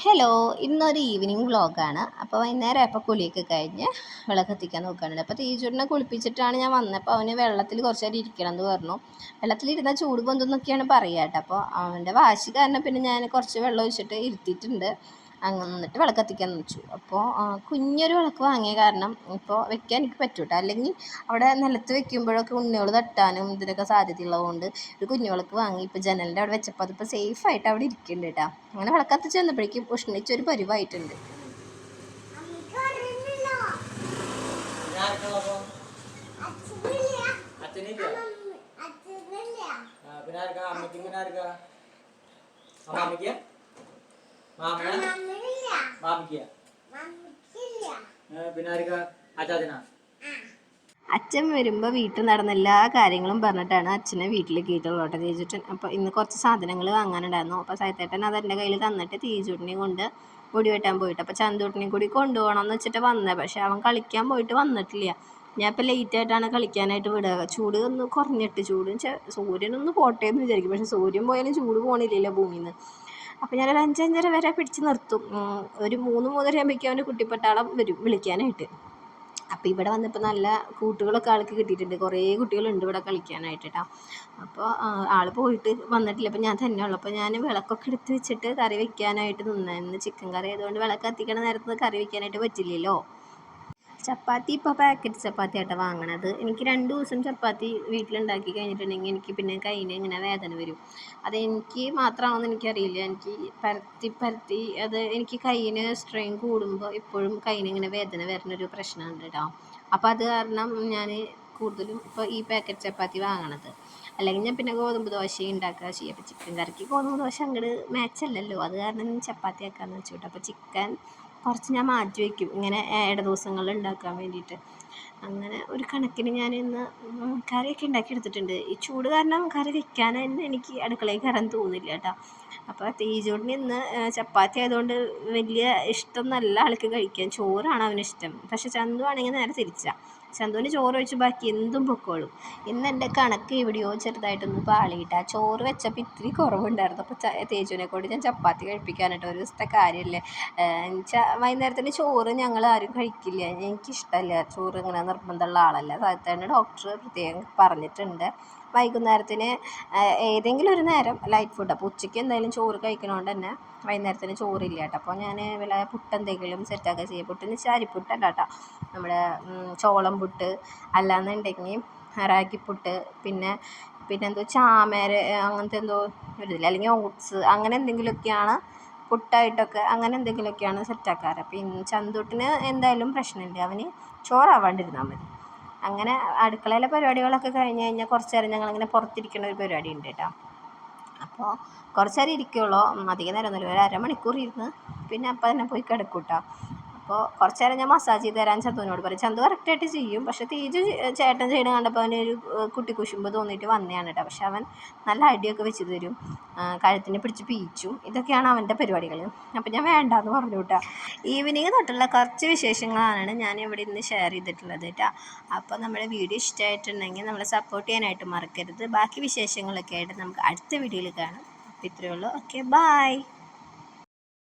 Hello, ഇന്നൊരു evening വ്ളോഗാണ്. അപ്പോൾ വൈകുന്നേരം ആയപ്പോൾ കുളിയൊക്കെ കഴിഞ്ഞ് വിളക്ക് കത്തിക്കാൻ നോക്കുകയാണല്ലോ. അപ്പോൾ തീച്ചൂടിനെ കുളിപ്പിച്ചിട്ടാണ് ഞാൻ വന്നപ്പോൾ അവന് വെള്ളത്തിൽ കുറച്ച് നേരം ഇരിക്കണം എന്ന് പറഞ്ഞു. വെള്ളത്തിലിരുന്നാൽ ചൂട് പൊന്തുന്നൊക്കെയാണ് പറയുക കേട്ടോ. അപ്പോൾ അവൻ്റെ വാശി കാരണം പിന്നെ ഞാൻ കുറച്ച് വെള്ളം ഒഴിച്ചിട്ട് ഇരുത്തിയിട്ടുണ്ട്. എന്നിട്ട് വിളക്ക് കത്തിക്കാൻ വെച്ചു. അപ്പോൾ കുഞ്ഞൊരു വിളക്ക് വാങ്ങിയ കാരണം ഇപ്പോൾ വെക്കാൻ എനിക്ക് പറ്റും കേട്ടോ. അല്ലെങ്കിൽ അവിടെ നിലത്ത് വെക്കുമ്പോഴൊക്കെ ഉണ്ണികൾ തട്ടാനും ഇതിനൊക്കെ സാധ്യതയുള്ളതുകൊണ്ട് ഒരു കുഞ്ഞു വിളക്ക് വാങ്ങി. ഇപ്പോൾ ജനലിൻ്റെ അവിടെ വെച്ചപ്പോൾ അതിപ്പോൾ സേഫായിട്ട് അവിടെ ഇരിക്കുന്നുണ്ട് കേട്ടോ. അങ്ങനെ വിളക്ക് കത്തിച്ച് വന്നപ്പോഴേക്കും ഉഷ്ണിച്ചൊരു പരിവായിട്ടുണ്ട്. അച്ഛൻ വരുമ്പോൾ വീട്ടിൽ നടന്ന എല്ലാ കാര്യങ്ങളും പറഞ്ഞിട്ടാണ് അച്ഛനെ വീട്ടിലേക്ക് കയറ്റുള്ളൂ തീജുട്ടൻ. അപ്പോൾ ഇന്ന് കുറച്ച് സാധനങ്ങൾ വാങ്ങാനുണ്ടായിരുന്നു. അപ്പോൾ സൈത്തേട്ടൻ അത് എൻ്റെ കയ്യിൽ തന്നിട്ട് തീജുട്ടിനെയും കൊണ്ട് മുടി വെട്ടാൻ പോയിട്ട്, അപ്പോൾ ചന്തുട്ടിനെയും കൂടി കൊണ്ടുപോകണം എന്ന് വെച്ചിട്ട് വന്നത്. പക്ഷേ അവൻ കളിക്കാൻ പോയിട്ട് വന്നിട്ടില്ല. ഞാൻ ഇപ്പോൾ ലേറ്റായിട്ടാണ് കളിക്കാനായിട്ട് വിടുക. ചൂട് ഒന്ന് കുറഞ്ഞിട്ട്, സൂര്യനൊന്ന് പോട്ടെ എന്ന് വിചാരിക്കും. പക്ഷേ സൂര്യൻ പോയാലും ചൂട് പോകണില്ലല്ലോ ഭൂമിയിൽ നിന്ന്. അപ്പോൾ ഞാനൊരു 5-5:30 വരെ പിടിച്ച് നിർത്തും. ഒരു 3-3:30 ആകുമ്പോഴേക്കും അവന് കുട്ടിപ്പട്ടാളം വരും വിളിക്കാനായിട്ട്. അപ്പോൾ ഇവിടെ വന്നപ്പോൾ നല്ല കൂട്ടുകളൊക്കെ ആൾക്ക് കിട്ടിയിട്ടുണ്ട്. കുറേ കുട്ടികളുണ്ട് ഇവിടെ കളിക്കാനായിട്ട് കേട്ടോ. അപ്പോൾ ആൾ പോയിട്ട് വന്നിട്ടില്ല. അപ്പോൾ ഞാൻ തന്നെ ഉള്ളൂ. അപ്പോൾ ഞാൻ വിളക്കൊക്കെ എടുത്ത് വെച്ചിട്ട് കറി വയ്ക്കാനായിട്ട് നിന്നായിരുന്നു. ചിക്കൻ കറി ആയതുകൊണ്ട് വിളക്ക് കത്തിക്കണ നേരത്ത് കറി വയ്ക്കാനായിട്ട് പറ്റില്ലല്ലോ. ചപ്പാത്തി ഇപ്പോൾ പാക്കറ്റ് ചപ്പാത്തി ആയിട്ട് വാങ്ങണത്. എനിക്ക് 2 ദിവസം ചപ്പാത്തി വീട്ടിലുണ്ടാക്കി കഴിഞ്ഞിട്ടുണ്ടെങ്കിൽ എനിക്ക് പിന്നെ കയ്യിന് ഇങ്ങനെ വേദന വരും. അതെനിക്ക് മാത്രമാണെന്ന് എനിക്കറിയില്ല. എനിക്ക് പരത്തി അത് എനിക്ക് കയ്യിന് സ്ട്രെയിൻ കൂടുമ്പോൾ ഇപ്പോഴും കയ്യിന് ഇങ്ങനെ വേദന വരുന്നൊരു പ്രശ്നമുണ്ട് കേട്ടോ. അപ്പോൾ അത് കാരണം ഞാൻ കൂടുതലും ഇപ്പോൾ ഈ പാക്കറ്റ് ചപ്പാത്തി വാങ്ങണത്. അല്ലെങ്കിൽ ഞാൻ പിന്നെ ഗോതമ്പ് ദോശ ഉണ്ടാക്കുക ചെയ്യുക. അപ്പോൾ ചിക്കൻ കറിക്ക് ഗോതമ്പ് ദോശ അങ്ങോട്ട് മാച്ചല്ലല്ലോ. അത് കാരണം ചപ്പാത്തി ആക്കാമെന്ന് വെച്ചു കേട്ടോ. അപ്പോൾ ചിക്കൻ കുറച്ച് ഞാൻ മാറ്റി വയ്ക്കും ഇങ്ങനെ ഇട ദിവസങ്ങളിൽ ഉണ്ടാക്കാൻ വേണ്ടിയിട്ട്. അങ്ങനെ ഒരു കണക്കിന് ഞാൻ ഇന്ന് കറിയൊക്കെ ഉണ്ടാക്കിയെടുത്തിട്ടുണ്ട്. ഈ ചൂട് കാരണം കറി വെക്കാൻ തന്നെ എനിക്ക് അടുക്കളയിൽ കയറാൻ തോന്നില്ല കേട്ടോ. അപ്പോൾ തീജോടിന് ഇന്ന് ചപ്പാത്തി ആയതുകൊണ്ട് വലിയ ഇഷ്ടമൊന്നുമല്ല ആൾക്ക് കഴിക്കാൻ. ചോറാണ് അവനിഷ്ടം. പക്ഷേ ചന്തു ആണെങ്കിൽ നേരെ തിരിച്ചാണ്. ചന്തുവിന് ചോറ് വെച്ച് ബാക്കി എന്തും പൊക്കോളും. ഇന്ന് എൻ്റെ കണക്ക് എവിടെയോ ചെറുതായിട്ടൊന്ന് പാളിയിട്ടാ. ചോറ് വെച്ചപ്പോൾ ഇത്തിരി കുറവുണ്ടായിരുന്നു. അപ്പോൾ തേജുവിനെ കൊണ്ട് ഞാൻ ചപ്പാത്തി കഴിപ്പിക്കാനായിട്ട് ഒരു ദിവസത്തെ കാര്യമല്ലേ. വൈകുന്നേരത്തിന് ചോറ് ഞങ്ങൾ ആരും കഴിക്കില്ല. എനിക്കിഷ്ടമല്ല ചോറ്, ഇങ്ങനെ നിർബന്ധമുള്ള ആളല്ല. സാധാരണ ഡോക്ടർ പ്രത്യേകം പറഞ്ഞിട്ടുണ്ട് വൈകുന്നേരത്തിന് ഏതെങ്കിലും ഒരു നേരം ലൈറ്റ് ഫുഡ്. അപ്പോൾ ഉച്ചയ്ക്ക് എന്തായാലും ചോറ് കഴിക്കണോണ്ട് തന്നെ വൈകുന്നേരത്തിന് ചോറില്ല കേട്ടോ. അപ്പോൾ ഞാൻ വല്ല പുട്ടെന്തെങ്കിലും സെറ്റാക്കുക ചെയ്യുക. പുട്ടിന് അരിപ്പുട്ടല്ല കേട്ടോ, നമ്മുടെ ചോളം പുട്ട്, അല്ലാന്നുണ്ടെങ്കിൽ റാഗിപ്പുട്ട്, പിന്നെ എന്തോ ചാമര അങ്ങനത്തെ എന്തോ ഒരിതില്ല, അല്ലെങ്കിൽ ഓട്സ്, അങ്ങനെ എന്തെങ്കിലുമൊക്കെയാണ് പുട്ടായിട്ടൊക്കെ അങ്ങനെ എന്തെങ്കിലുമൊക്കെയാണ് സെറ്റാക്കാറ്. പിന്നെ ചന്തുട്ടിന് എന്തായാലും പ്രശ്നമില്ല, അവന് ചോറാവാണ്ടിരുന്നാൽ മതി. അങ്ങനെ അടുക്കളയിലെ പരിപാടികളൊക്കെ കഴിഞ്ഞ് കഴിഞ്ഞാൽ കുറച്ച് നേരം ഞങ്ങളിങ്ങനെ പുറത്തിരിക്കുന്ന ഒരു പരിപാടി ഉണ്ട് കേട്ടോ. അപ്പോൾ കുറച്ച് നേരം ഇരിക്കുള്ളൂ, അധികം നേരം ഒന്നുമില്ല. ഒരു അരമണിക്കൂർ ഇരുന്ന് പിന്നെ അപ്പം തന്നെ പോയി കിടക്കും കേട്ടോ. അപ്പോൾ കുറച്ച് നേരം ഞാൻ മസാജ് ചെയ്ത് തരാൻ ചന്തുവിനോട് പറയും. ചന്തു കറക്റ്റായിട്ട് ചെയ്യും. പക്ഷേ തീജ് ചേട്ടൻ ചെയ്യണം കണ്ടപ്പോൾ അവനൊരു കുട്ടി കുശുമ്പ് തോന്നിയിട്ട് വന്നതാണ് കേട്ടോ. പക്ഷെ അവൻ നല്ല അടിയൊക്കെ വെച്ച് തരും, കഴുത്തിനെ പിടിച്ച് പീച്ചും. ഇതൊക്കെയാണ് അവൻ്റെ പരിപാടികൾ. അപ്പോൾ ഞാൻ വേണ്ടാന്ന് പറഞ്ഞു കേട്ടോ. ഈവനിങ് തൊട്ടുള്ള കുറച്ച് വിശേഷങ്ങളാണ് ഞാൻ ഇവിടെ ഇന്ന് ഷെയർ ചെയ്തിട്ടുള്ളത് കേട്ടോ. അപ്പോൾ നമ്മുടെ വീഡിയോ ഇഷ്ടമായിട്ടുണ്ടെങ്കിൽ നമ്മളെ സപ്പോർട്ട് ചെയ്യാനായിട്ട് മറക്കരുത്. ബാക്കി വിശേഷങ്ങളൊക്കെ ആയിട്ട് നമുക്ക് അടുത്ത വീഡിയോയിൽ കാണാം. അപ്പോൾ ഇത്രയേ ഉള്ളൂ. Okay, by.